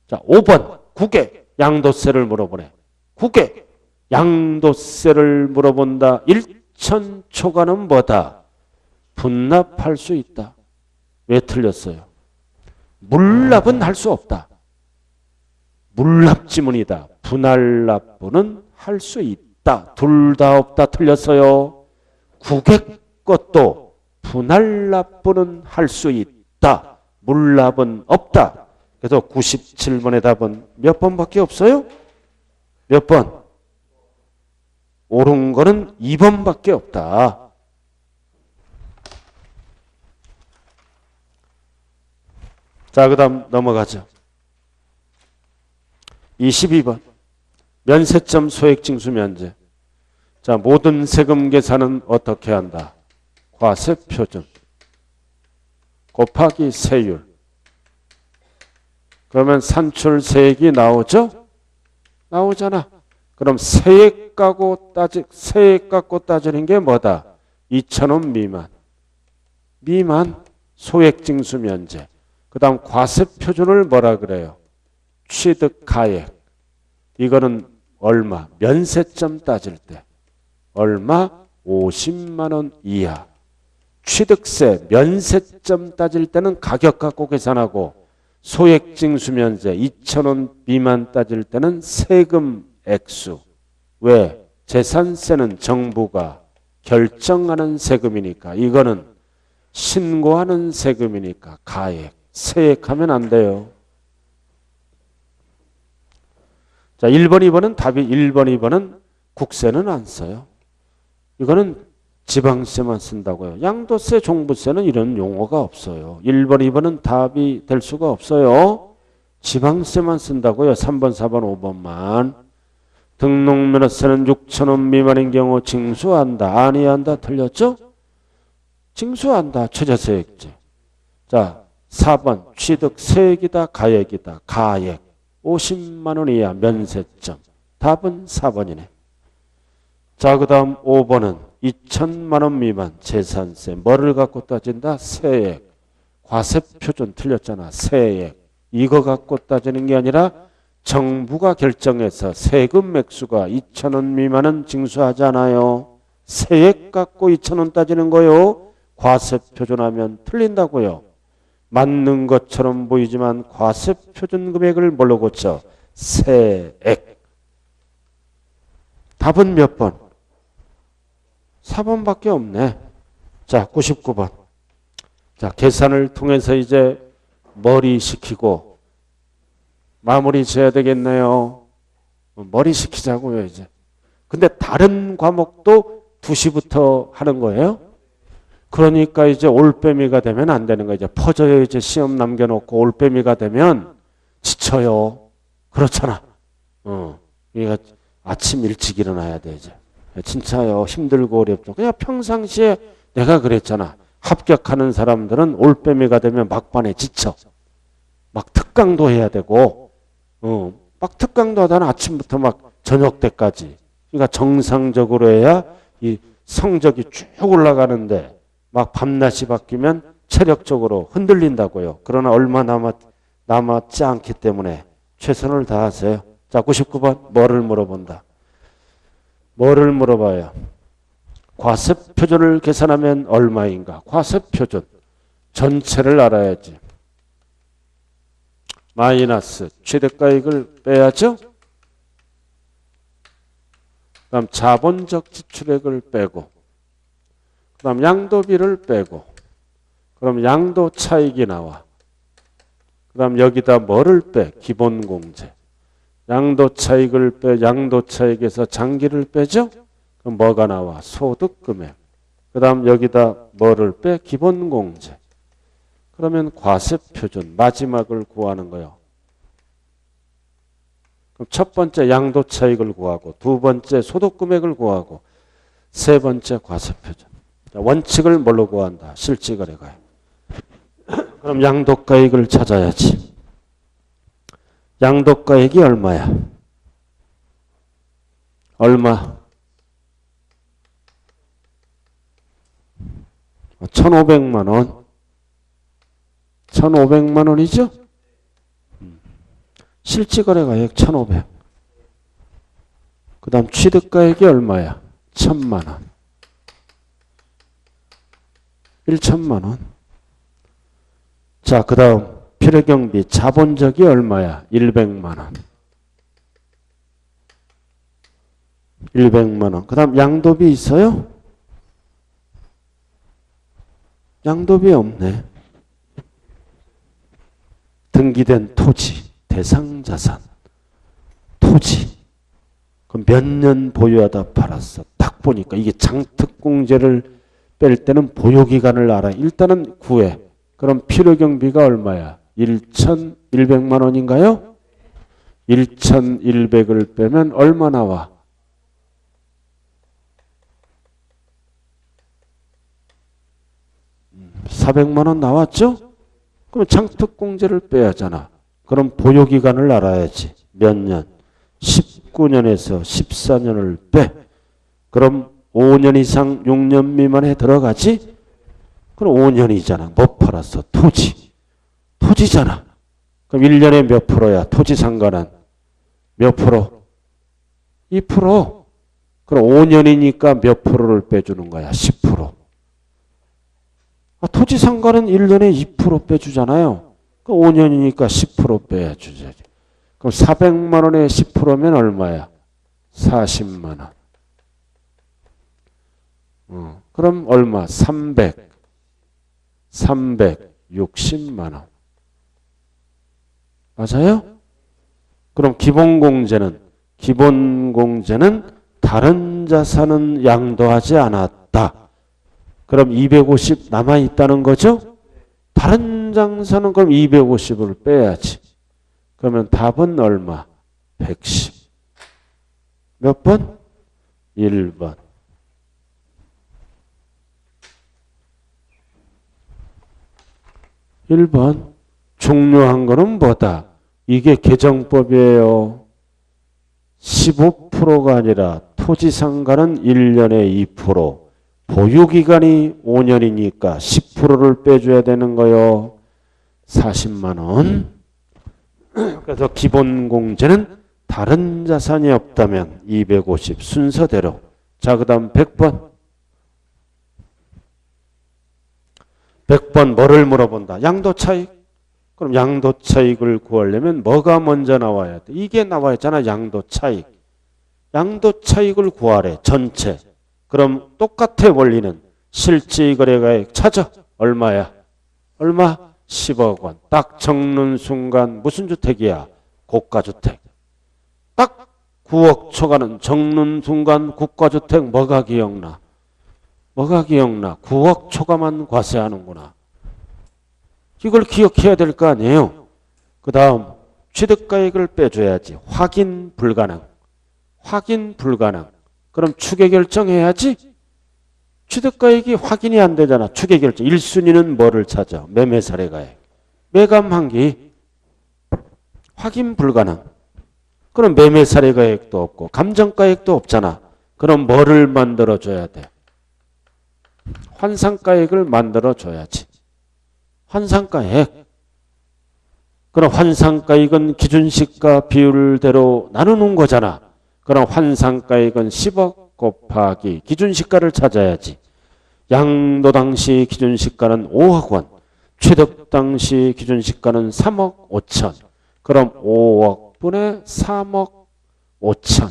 자, 5번 국외 양도세를 물어보네. 국외 양도세를 물어본다. 1,000초가는 뭐다? 분납할 수 있다. 왜 틀렸어요? 물납은 할 수 없다. 물납 지문이다. 분할 납부는 할 수 있다. 둘 다 없다. 틀렸어요. 국외 것도 분할 납부는 할 수 있다. 물납은 없다. 그래서 97번의 답은 몇 번밖에 없어요? 몇 번? 옳은 거는 2번밖에 없다. 자, 그 다음 넘어가죠. 22번 면세점 소액징수 면제. 자, 모든 세금 계산은 어떻게 한다? 과세표준 곱하기 세율. 그러면 산출세액이 나오죠? 나오잖아. 그럼 세액 갖고 따지는 게 뭐다? 2,000원 미만. 미만 소액징수 면제. 그 다음 과세표준을 뭐라 그래요? 취득가액. 이거는 얼마? 면세점 따질 때. 얼마? 50만 원 이하. 취득세 면세점 따질 때는 가격 갖고 계산하고 소액징수면제 2,000원 미만 따질 때는 세금 액수. 왜? 재산세는 정부가 결정하는 세금이니까. 이거는 신고하는 세금이니까 가액. 세액하면 안 돼요. 자, 1번, 2번은 답이 1번, 2번은 국세는 안 써요. 이거는 지방세만 쓴다고요. 양도세, 종부세는 이런 용어가 없어요. 1번, 2번은 답이 될 수가 없어요. 지방세만 쓴다고요. 3번, 4번, 5번만. 등록면허세는 6,000원 미만인 경우 징수한다. 아니한다. 틀렸죠? 징수한다. 최저세액제. 자, 4번 취득세액이다. 가액이다. 가액. 50만 원 이하 면세점. 답은 4번이네. 자, 그 다음 5번은 2천만 원 미만 재산세. 뭐를 갖고 따진다? 세액. 과세표준 틀렸잖아. 세액. 이거 갖고 따지는 게 아니라 정부가 결정해서 세금 액수가 2,000원 미만은 징수하잖아요. 세액 갖고 2,000원 따지는 거요. 과세표준하면 틀린다고요. 맞는 것처럼 보이지만 과세표준 금액을 뭘로 고쳐? 세액. 답은 몇 번? 4번밖에 없네. 자, 99번. 자, 계산을 통해서 이제 머리 식히고 마무리 지어야 되겠네요. 머리 식히자고요, 이제. 근데 다른 과목도 2시부터 하는 거예요? 그러니까 이제 올빼미가 되면 안 되는 거예요. 이제 퍼져요. 이제 시험 남겨놓고 올빼미가 되면 지쳐요. 그렇잖아. 그러니까 아침 일찍 일어나야 돼, 이제. 진짜요. 힘들고 어렵죠. 그냥 평상시에 내가 그랬잖아. 합격하는 사람들은 올빼미가 되면 막판에 지쳐. 막 특강도 해야 되고, 막 특강도 하다는 아침부터 막 저녁 때까지. 그러니까 정상적으로 해야 이 성적이 쭉 올라가는데 막 밤낮이 바뀌면 체력적으로 흔들린다고요. 그러나 얼마 남았지 않기 때문에 최선을 다하세요. 자, 99번 뭐를 물어본다. 뭐를 물어봐요? 과세표준을 계산하면 얼마인가? 과세표준 전체를 알아야지. 마이너스 최대가액을 빼야죠. 그 다음 자본적 지출액을 빼고 그 다음 양도비를 빼고 그럼 양도 차익이 나와. 그 다음 여기다 뭐를 빼? 기본공제. 양도 차익을 빼, 양도 차익에서 장기를 빼죠? 그럼 뭐가 나와? 소득금액. 그 다음 여기다 뭐를 빼? 기본공제. 그러면 과세표준 마지막을 구하는 거예요. 그럼 첫 번째 양도 차익을 구하고 두 번째 소득금액을 구하고 세 번째 과세표준. 원칙을 뭘로 구한다? 실지거래가액. 그럼 양도가액을 찾아야지. 양도가액이 얼마야? 얼마? 1,500만 원. 1,500만 원이죠? 실지거래가액 1,500. 그 다음 취득가액이 얼마야? 1,000만 원. 1,000만 원. 자, 그 다음 필요경비 자본적이 얼마야? 100만 원. 100만 원. 그 다음 양도비 있어요? 양도비 없네. 등기된 토지, 대상자산, 토지. 그럼 몇 년 보유하다 팔았어. 딱 보니까 이게 장특공제를 뺄 때는 보유기간을 알아. 일단은 구해. 그럼 필요경비가 얼마야? 1,100만 원인가요? 1,100을 빼면 얼마 나와? 400만 원 나왔죠? 그럼 장특공제를 빼야잖아. 그럼 보유기간을 알아야지. 몇 년? 19년에서 14년을 빼. 그럼 5년 이상 6년 미만에 들어가지? 그럼 5년이잖아. 뭐 팔았어? 토지. 토지잖아. 그럼 1년에 몇 프로야? 토지 상가는 몇 프로? 2%. 그럼 5년이니까 몇 프로를 빼주는 거야? 10%. 토지 상가는 1년에 2% 빼주잖아요. 그럼 5년이니까 10% 빼주지. 그럼 400만 원에 10%면 얼마야? 40만 원. 그럼 얼마? 360만 원. 맞아요? 그럼 기본공제는 다른 자산은 양도하지 않았다. 그럼 250 남아있다는 거죠? 다른 장사는 그럼 250을 빼야지. 그러면 답은 얼마? 110. 몇 번? 1번. 1번. 중요한 거는 뭐다? 이게 개정법이에요. 15%가 아니라 토지상가는 1년에 2%. 보유기간이 5년이니까 10%를 빼줘야 되는 거요. 40만 원. 그래서 기본공제는 다른 자산이 없다면 250 순서대로. 자, 그 다음 100번. 100번 뭐를 물어본다? 양도차익. 그럼 양도차익을 구하려면 뭐가 먼저 나와야 돼? 이게 나와야 잖아. 양도차익. 양도차익을 구하래. 전체. 그럼 똑같아. 원리는 실지거래가액 찾아. 얼마야? 얼마? 10억 원. 딱 적는 순간 무슨 주택이야? 고가주택. 딱 9억 초과는 적는 순간 국가주택 뭐가 기억나? 뭐가 기억나? 9억 초과만 과세하는구나. 이걸 기억해야 될 거 아니에요. 그 다음 취득가액을 빼줘야지. 확인 불가능. 확인 불가능. 그럼 추계 결정해야지. 취득가액이 확인이 안 되잖아. 추계 결정. 1순위는 뭐를 찾아? 매매사례가액. 매감한기. 확인 불가능. 그럼 매매사례가액도 없고 감정가액도 없잖아. 그럼 뭐를 만들어줘야 돼? 환상가액을 만들어줘야지. 환상가액. 그럼 환상가액은 기준시가 비율대로 나누는 거잖아. 그럼 환상가액은 10억 곱하기 기준시가를 찾아야지. 양도 당시 기준시가는 5억 원. 취득 당시 기준시가는 3억 5천. 그럼 5억 분의 3억 5천.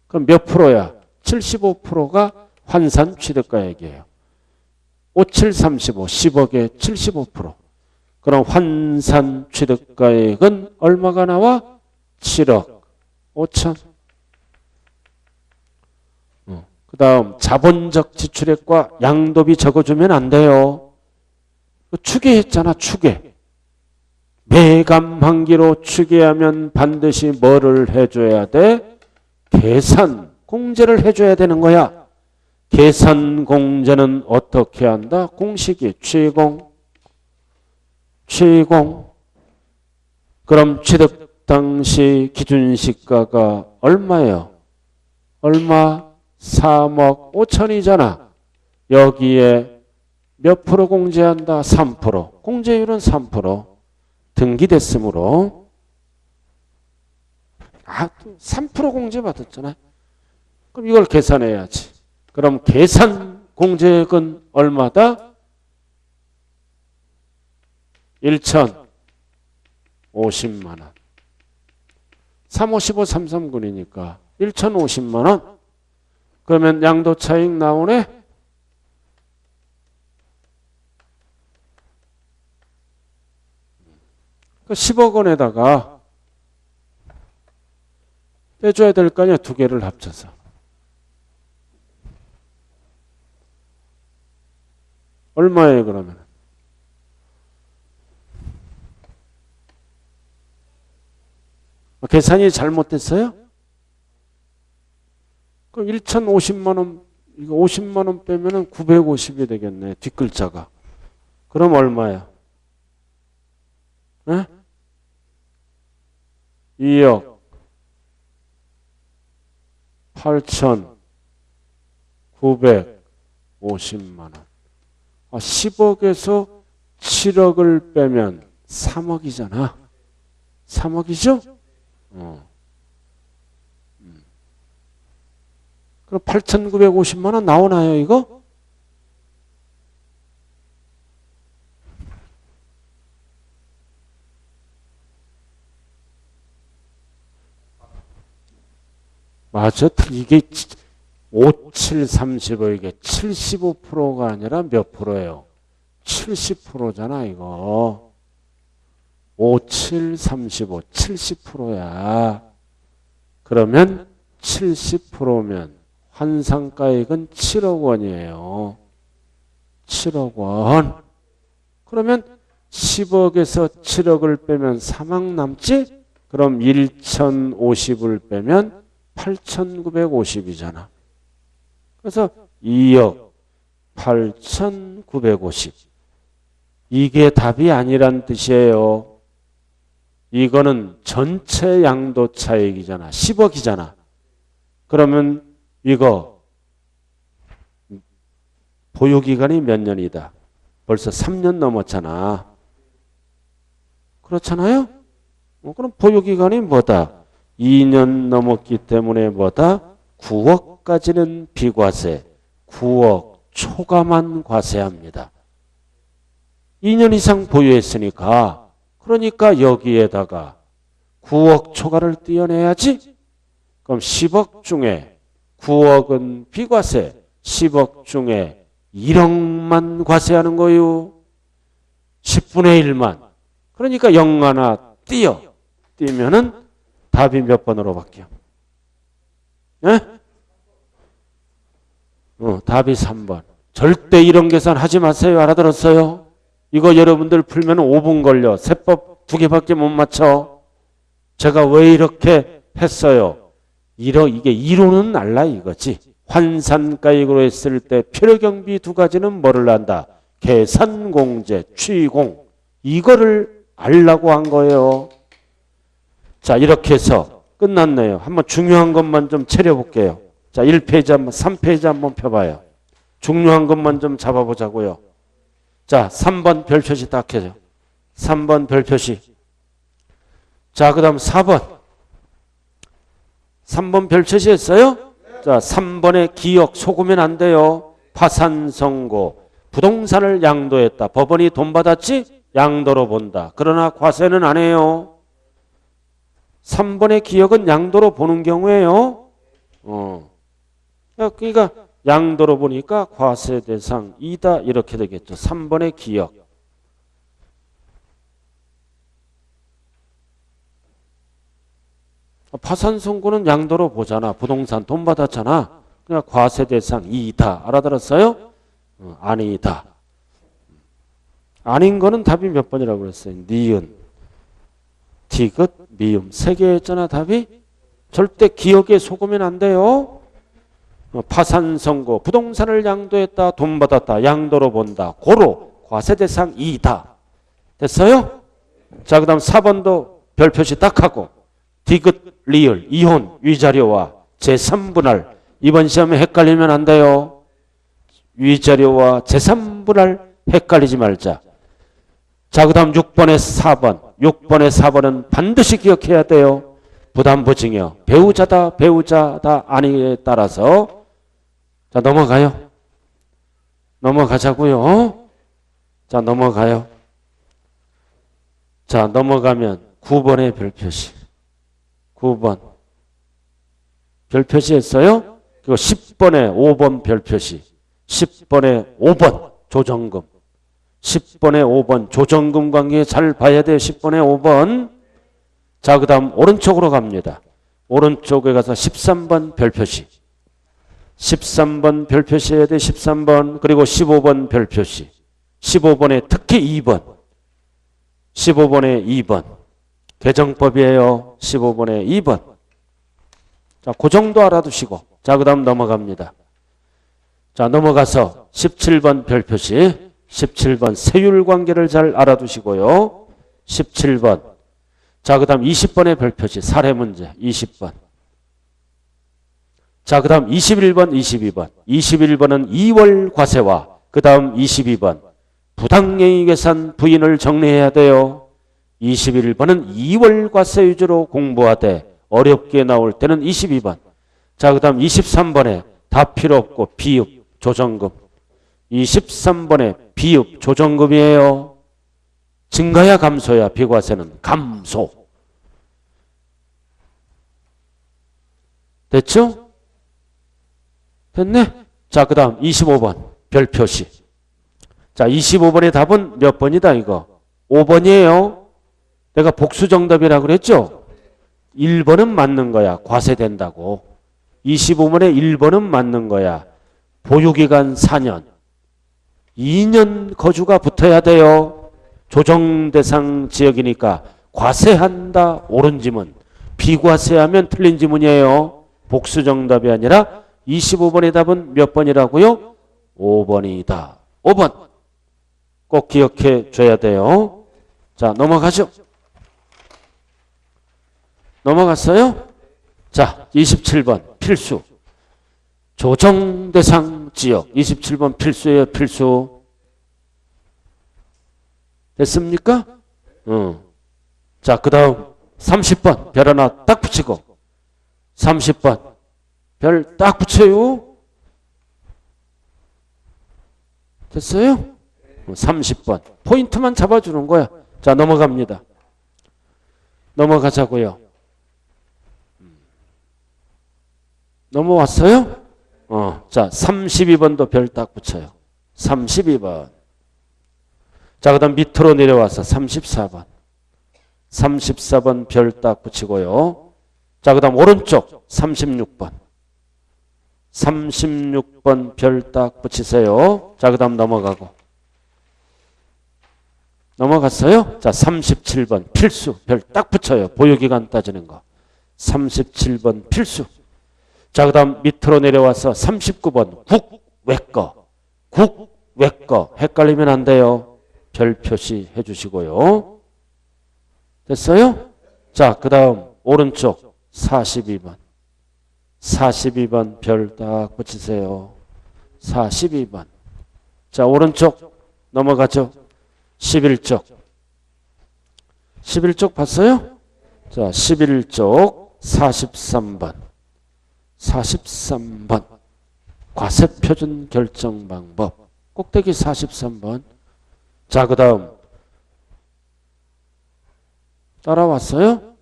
그럼 몇 프로야? 75%가 환산 취득가액이에요. 57, 35, 10억에 75%. 그럼 환산 취득가액은 얼마가 나와? 7억 5천. 그 다음 자본적 지출액과 양도비 적어주면 안 돼요. 추계했잖아. 추계. 매감한기로 추계하면 반드시 뭐를 해줘야 돼? 계산 공제를 해줘야 되는 거야. 계산 공제는 어떻게 한다? 공식이 취공. 그럼 취득 당시 기준시가가 얼마예요? 얼마? 3억 5천이잖아. 여기에 몇 프로 공제한다? 3%. 공제율은 3%. 등기됐으므로 3% 공제 받았잖아요. 그럼 이걸 계산해야지. 그럼 계산 공제액은 얼마다? 1,050만 원. 3, 5, 15, 3, 3군이니까 1,050만 원. 그러면 양도차익 나오네? 그 10억 원에다가 빼줘야 될 거 아니야. 두 개를 합쳐서. 얼마예요 그러면? 계산이 잘못됐어요? 그럼 1,050만 원, 이거 50만 원 빼면은 950이 되겠네. 뒷글자가. 그럼 얼마야? 에? 2억 8,950만 원. 10억에서 7억을 빼면 3억이잖아. 3억이죠? 그럼 8,950만 원 나오나요, 이거? 맞아. 이게 5, 7, 35 이게 75%가 아니라 몇 프로예요? 70%잖아, 이거. 5, 7, 35, 70%야. 그러면 70%면 환상가액은 7억 원이에요. 7억 원. 그러면 10억에서 7억을 빼면 3억 남지? 그럼 1,050을 빼면 8,950이잖아. 그래서 2억 8,950. 이게 답이 아니란 뜻이에요. 이거는 전체 양도 차익이잖아. 10억이잖아. 그러면 이거 보유기간이 몇 년이다? 벌써 3년 넘었잖아. 그렇잖아요? 그럼 보유기간이 뭐다? 2년 넘었기 때문에 뭐다? 9억까지는 비과세, 9억 초과만 과세합니다. 2년 이상 보유했으니까 그러니까 여기에다가 9억 초과를 떼어내야지. 그럼 10억 중에 9억은 비과세, 10억 중에 1억만 과세하는 거요. 10분의 1만. 그러니까 0 하나 띄면은 답이 몇 번으로 바뀌어? 예? 답이 3번. 절대 이런 계산 하지 마세요. 알아들었어요? 이거 여러분들 풀면 5분 걸려. 세법 2개밖에 못 맞춰. 제가 왜 이렇게 했어요? 이게 이론은 알라 이거지. 환산가액으로 했을 때 필요경비 2가지는 뭐를 한다? 계산공제, 취공. 이거를 알라고 한 거예요. 자, 이렇게 해서 끝났네요. 한번 중요한 것만 좀 차려볼게요. 자, 1페이지 한번, 3페이지 한번 펴봐요. 중요한 것만 좀 잡아보자고요. 자, 3번 별표시 딱 해줘. 3번 별표시. 자, 그 다음 4번. 3번 별표시 했어요? 자, 3번에 기억 속으면 안 돼요. 파산선고. 부동산을 양도했다. 법원이 돈 받았지? 양도로 본다. 그러나 과세는 안 해요. 3번의 기억은 양도로 보는 경우에요. 그러니까 양도로 보니까 과세 대상 2다 이렇게 되겠죠. 3번의 기억. 파산 선고는 양도로 보잖아. 부동산 돈 받았잖아. 그러니까 과세 대상 2다. 알아들었어요? 아니다. 아닌 거는 답이 몇 번이라고 그랬어요? 니은, 디귿, 미음. 3개였잖아 답이. 절대 기억에 속으면 안 돼요. 파산 선고, 부동산을 양도했다, 돈 받았다, 양도로 본다. 고로 과세 대상 2다. 됐어요? 자, 그 다음 4번도 별표시 딱 하고 디귿, 리을, 이혼, 위자료와 제3분할. 이번 시험에 헷갈리면 안 돼요. 위자료와 제3분할 헷갈리지 말자. 자, 그 다음 6번에 4번. 6번에 4번은 반드시 기억해야 돼요. 부담보증여. 배우자다 아니에 따라서. 자, 넘어가요. 넘어가자고요. 자, 넘어가요. 자, 넘어가면 9번의 별표시. 9번. 별표시 했어요? 그리고 10번에 5번 별표시. 10번에 5번 조정금. 10번에 5번 조정금 관계 잘 봐야 돼요. 10번에 5번. 자, 그 다음 오른쪽으로 갑니다. 오른쪽에 가서 13번 별표시. 13번 별표시 해야 돼. 13번. 그리고 15번 별표시. 15번에 특히 2번. 15번에 2번. 개정법이에요. 15번에 2번. 자, 그 정도 알아두시고. 자, 그 다음 넘어갑니다. 자, 넘어가서 17번 별표시. 17번 세율 관계를 잘 알아두시고요. 17번. 자, 그 다음 20번의 별표시. 사례 문제. 20번. 자, 그 다음 21번, 22번. 21번은 2월 과세와 그 다음 22번. 부당행위계산 부인을 정리해야 돼요. 21번은 2월 과세 위주로 공부하되 어렵게 나올 때는 22번. 자, 그 다음 23번에 다 필요 없고 비읍 조정금. 23번에 비읍 조정금이에요. 증가야 감소야? 비과세는 감소. 됐죠? 됐네? 자, 그 다음 25번 별표시. 자, 25번의 답은 몇 번이다 이거? 5번이에요. 내가 복수정답이라고 그랬죠? 1번은 맞는 거야. 과세된다고. 25번에 1번은 맞는 거야. 보유기간 4년. 2년 거주가 붙어야 돼요. 조정대상 지역이니까 과세한다. 옳은 지문. 비과세하면 틀린 지문이에요. 복수정답이 아니라 25번의 답은 몇 번이라고요? 5번이다. 5번. 꼭 기억해 줘야 돼요. 자, 넘어가죠. 넘어갔어요? 자, 27번 필수. 조정대상 지역. 27번 필수예요. 필수. 됐습니까? 자, 그 다음 30번 별 하나 딱 붙이고 30번 별 딱 붙여요. 됐어요? 30번 포인트만 잡아주는 거야. 자, 넘어갑니다. 넘어가자고요. 넘어왔어요? 자, 32번도 별 딱 붙여요. 32번. 자, 그 다음 밑으로 내려와서 34번. 34번 별 딱 붙이고요. 자, 그 다음 오른쪽 36번. 36번 별 딱 붙이세요. 자, 그 다음 넘어가고. 넘어갔어요? 자, 37번 필수 별 딱 붙여요. 보유기간 따지는 거. 37번 필수. 자, 그 다음 밑으로 내려와서 39번 국 외꺼. 국 외꺼. 헷갈리면 안 돼요. 별 표시해 주시고요. 됐어요? 자, 그 다음 오른쪽 42번. 42번 별 딱 붙이세요. 42번. 자, 오른쪽 넘어가죠. 11쪽. 11쪽 봤어요? 자, 11쪽 43번. 43번. 과세표준 결정 방법. 꼭대기 43번. 자, 그 다음. 따라왔어요?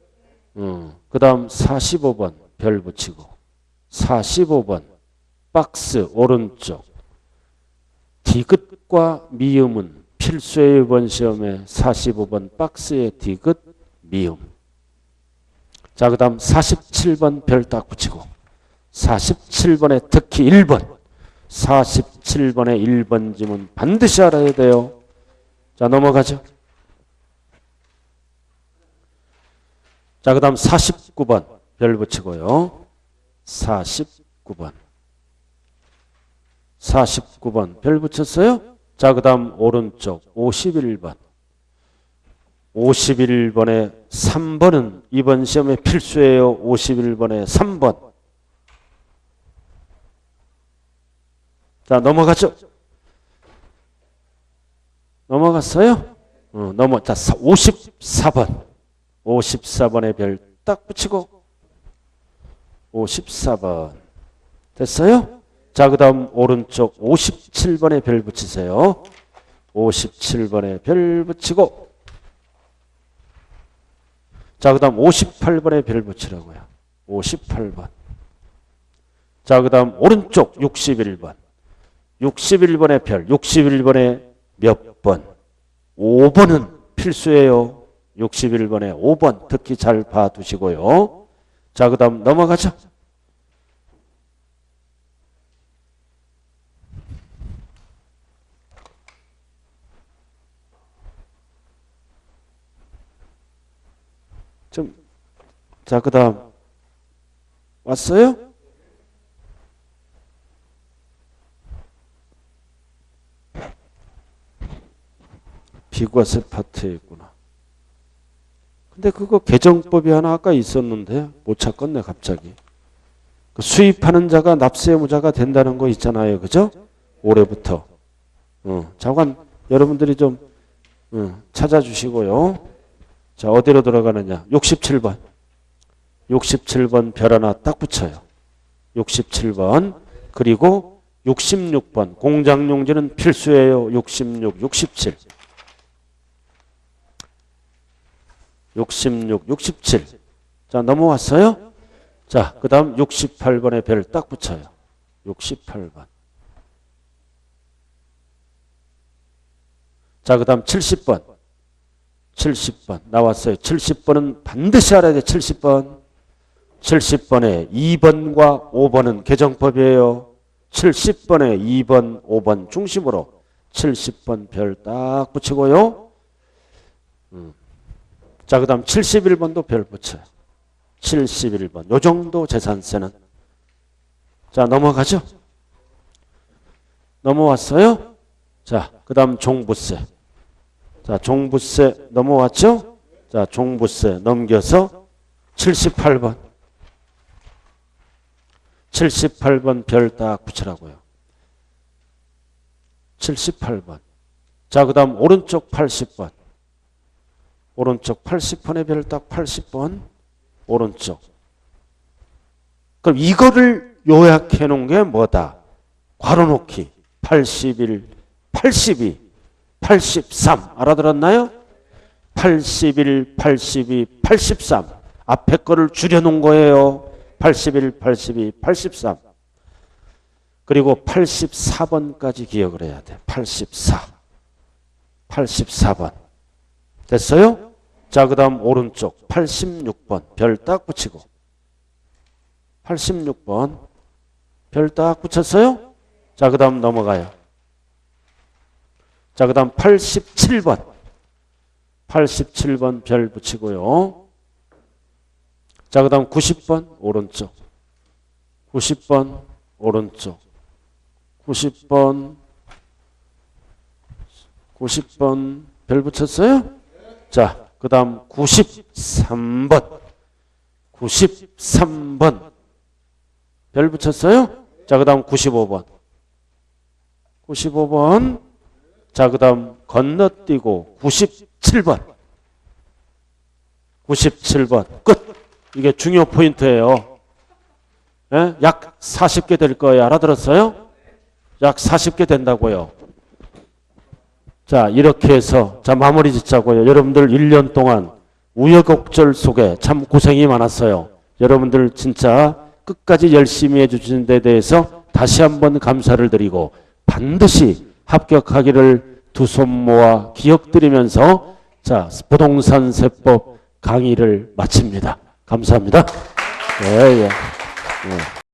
그 다음 45번 별 붙이고. 45번 박스 오른쪽. 디귿과 미음은 필수의 이번 시험에 45번 박스의 디귿 미음. 자, 그 다음 47번 별 딱 붙이고. 47번에 특히 1번. 47번에 1번 지문 반드시 알아야 돼요. 자, 넘어가죠. 자, 그 다음 49번 별 붙이고요. 49번. 49번 별 붙였어요? 자, 그 다음 오른쪽 51번. 51번에 3번은 이번 시험에 필수예요. 51번에 3번. 자, 넘어가죠. 넘어갔어요? 자, 54번. 54번에 별 딱 붙이고. 54번. 됐어요? 자, 그 다음 오른쪽 57번에 별 붙이세요. 57번에 별 붙이고. 자, 그 다음 58번에 별 붙이라고요. 58번. 자, 그 다음 오른쪽 61번. 61번에 별. 61번에 몇 번? 5번은 필수예요. 61번에 5번. 특히 잘 봐두시고요. 자, 그 다음 넘어가죠. 자, 그 다음 왔어요? 비과세 파트에 있구나. 근데 그거 개정법이 하나 아까 있었는데 못 찾겠네 갑자기. 수입하는 자가 납세 의무자가 된다는 거 있잖아요. 그죠? 올해부터. 잠깐 여러분들이 좀 찾아주시고요. 자, 어디로 들어가느냐. 67번. 67번 별 하나 딱 붙여요. 67번. 그리고 66번. 공장용지는 필수예요. 66, 67. 66, 67. 자, 넘어왔어요? 자, 그 다음 68번에 별 딱 붙여요. 68번. 자, 그 다음 70번. 70번. 나왔어요. 70번은 반드시 알아야 돼. 70번. 70번에 2번과 5번은 개정법이에요. 70번에 2번, 5번 중심으로 70번 별 딱 붙이고요. 자, 그 다음 71번도 별 붙여요. 71번. 요 정도 재산세는. 자, 넘어가죠. 넘어왔어요? 자, 그 다음 종부세. 자, 종부세 넘어왔죠? 자, 종부세 넘겨서 78번. 78번 별 딱 붙이라고요. 78번. 자, 그 다음 오른쪽 80번. 오른쪽 80번에 별 딱 80번. 오른쪽. 그럼 이거를 요약해 놓은 게 뭐다? 괄호놓기. 81, 82, 83. 알아들었나요? 81, 82, 83. 앞에 거를 줄여놓은 거예요. 81, 82, 83. 그리고 84번까지 기억을 해야 돼. 84. 84번. 됐어요? 자, 그 다음 오른쪽 86번 별 딱 붙이고 86번. 별 딱 붙였어요? 자, 그 다음 넘어가요. 자, 그 다음 87번. 87번 별 붙이고요. 자, 그 다음 90번 오른쪽. 90번 오른쪽. 90번 별 붙였어요? 자, 그 다음 93번. 93번 별 붙였어요? 자, 그 다음 95번. 95번. 자, 그 다음 건너뛰고 97번. 97번. 끝. 이게 중요 포인트예요. 예? 약 40개 될 거예요. 알아들었어요? 약 40개 된다고요. 자, 이렇게 해서 자, 마무리 짓자고요. 여러분들 1년 동안 우여곡절 속에 참 고생이 많았어요. 여러분들 진짜 끝까지 열심히 해주신 데 대해서 다시 한번 감사를 드리고 반드시 합격하기를 두 손 모아 기억드리면서 자, 부동산 세법 강의를 마칩니다. 감사합니다. 예, 예. 예.